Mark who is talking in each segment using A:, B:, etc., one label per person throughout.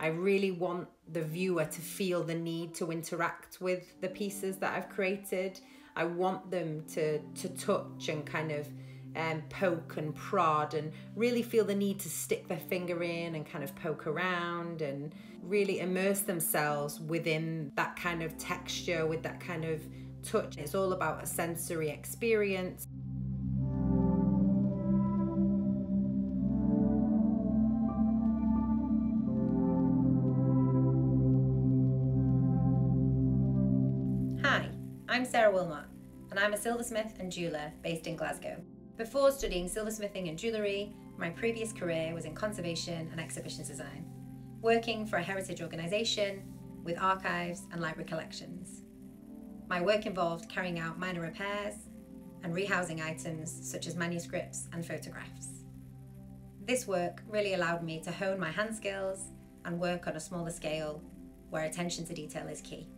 A: I really want the viewer to feel the need to interact with the pieces that I've created. I want them to touch and kind of poke and prod and really feel the need to stick their finger in and kind of poke around and really immerse themselves within that kind of texture, with that kind of touch. It's all about a sensory experience. Hi, I'm Sarah Wilmot, and I'm a silversmith and jeweller based in Glasgow. Before studying silversmithing and jewellery, my previous career was in conservation and exhibitions design, working for a heritage organisation with archives and library collections. My work involved carrying out minor repairs and rehousing items such as manuscripts and photographs. This work really allowed me to hone my hand skills and work on a smaller scale where attention to detail is key.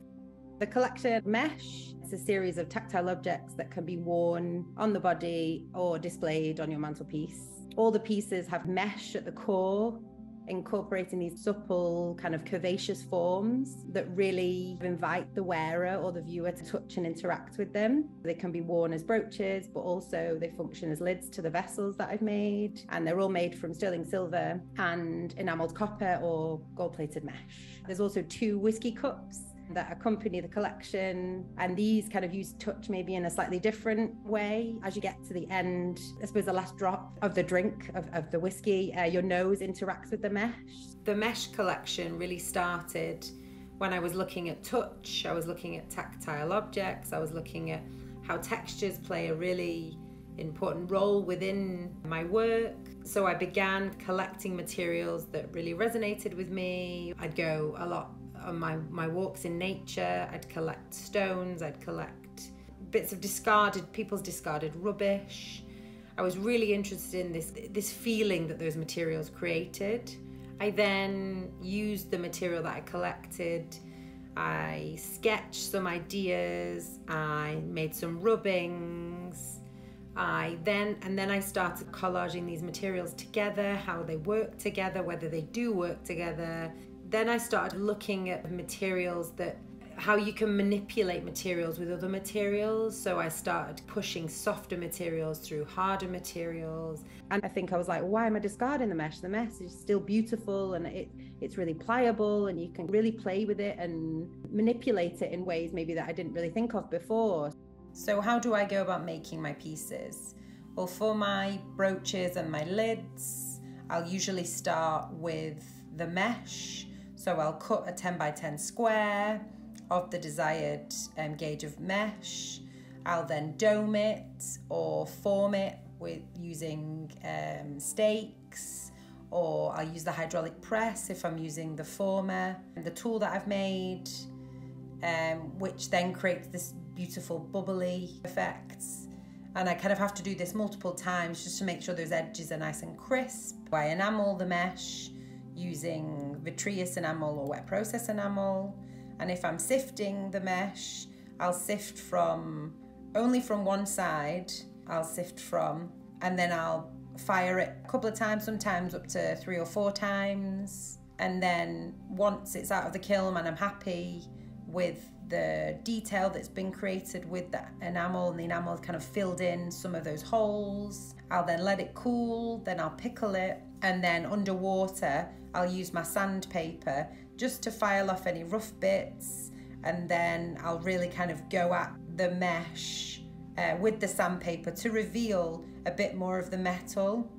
A: The collection Mesh is a series of tactile objects that can be worn on the body or displayed on your mantelpiece. All the pieces have mesh at the core, incorporating these supple, kind of curvaceous forms that really invite the wearer or the viewer to touch and interact with them. They can be worn as brooches, but also they function as lids to the vessels that I've made. And they're all made from sterling silver and enameled copper or gold-plated mesh. There's also 2 whiskey cups that accompany the collection, and these kind of use touch maybe in a slightly different way. As you get to the end, I suppose the last drop of the drink of the whiskey, your nose interacts with the mesh. The mesh collection really started when I was looking at touch, I was looking at tactile objects, I was looking at how textures play a really important role within my work. So I began collecting materials that really resonated with me. I'd go a lot on my walks in nature. I'd collect stones, I'd collect bits of people's discarded rubbish. I was really interested in this feeling that those materials created. I then used the material that I collected. I sketched some ideas, I made some rubbings. And then I started collaging these materials together, how they work together, whether they do work together. Then I started looking at materials, how you can manipulate materials with other materials. So I started pushing softer materials through harder materials. And I think I was like, why am I discarding the mesh? The mesh is still beautiful and it's really pliable and you can really play with it and manipulate it in ways maybe that I didn't really think of before. So how do I go about making my pieces? Well, for my brooches and my lids, I'll usually start with the mesh. So I'll cut a 10 by 10 square of the desired gauge of mesh. I'll then dome it or form it with using stakes, or I'll use the hydraulic press if I'm using the former. And the tool that I've made, which then creates this beautiful bubbly effects. And I kind of have to do this multiple times just to make sure those edges are nice and crisp. I enamel the mesh using vitreous enamel or wet process enamel. And if I'm sifting the mesh, I'll sift only from one side, and then I'll fire it a couple of times, sometimes up to 3 or 4 times. And then once it's out of the kiln and I'm happy with the detail that's been created with the enamel, and the enamel kind of filled in some of those holes, I'll then let it cool, then I'll pickle it, and then underwater I'll use my sandpaper just to file off any rough bits, and then I'll really kind of go at the mesh with the sandpaper to reveal a bit more of the metal.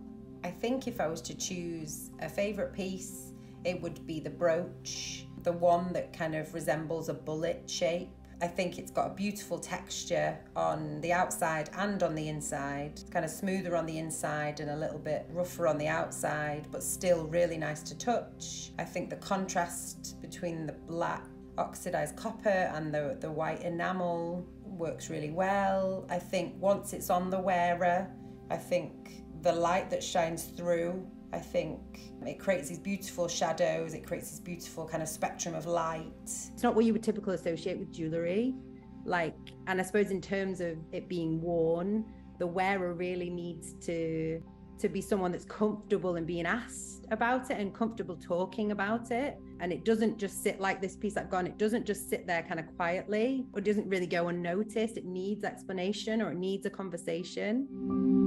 A: I think if I was to choose a favourite piece, it would be the brooch, the one that kind of resembles a bullet shape. I think it's got a beautiful texture on the outside and on the inside. It's kind of smoother on the inside and a little bit rougher on the outside, but still really nice to touch. I think the contrast between the black oxidized copper and the white enamel works really well. I think once it's on the wearer, I think the light that shines through, I think it creates these beautiful shadows, it creates this beautiful kind of spectrum of light. It's not what you would typically associate with jewellery. And I suppose in terms of it being worn, the wearer really needs to
B: to be someone that's comfortable in being asked about it and comfortable talking about it. And it doesn't just sit like this piece I've gone, it doesn't just sit there kind of quietly, or doesn't really go unnoticed. It needs explanation, or it needs a conversation.